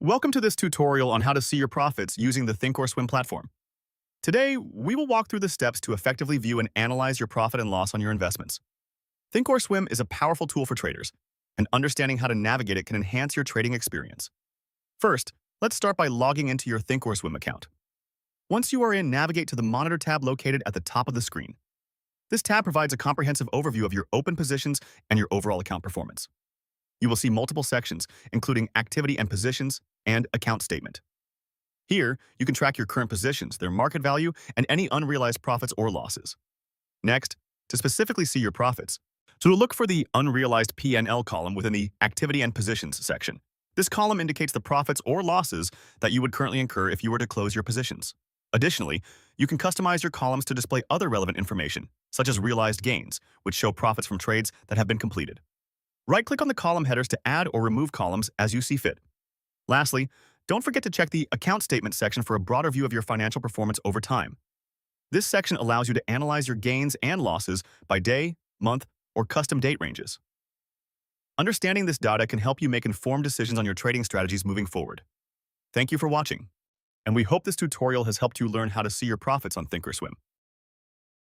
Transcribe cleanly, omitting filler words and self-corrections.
Welcome to this tutorial on how to see your profits using the Thinkorswim platform. Today, we will walk through the steps to effectively view and analyze your profit and loss on your investments. Thinkorswim is a powerful tool for traders, and understanding how to navigate it can enhance your trading experience. First, let's start by logging into your Thinkorswim account. Once you are in, navigate to the Monitor tab located at the top of the screen. This tab provides a comprehensive overview of your open positions and your overall account performance. You will see multiple sections, including Activity and Positions and Account Statement. Here, you can track your current positions, their market value, and any unrealized profits or losses. Next, to specifically see your profits, so to look for the Unrealized P&L column within the Activity and Positions section. This column indicates the profits or losses that you would currently incur if you were to close your positions. Additionally, you can customize your columns to display other relevant information, such as realized gains, which show profits from trades that have been completed. Right-click on the column headers to add or remove columns as you see fit. Lastly, don't forget to check the Account Statement section for a broader view of your financial performance over time. This section allows you to analyze your gains and losses by day, month, or custom date ranges. Understanding this data can help you make informed decisions on your trading strategies moving forward. Thank you for watching, and we hope this tutorial has helped you learn how to see your profits on Thinkorswim.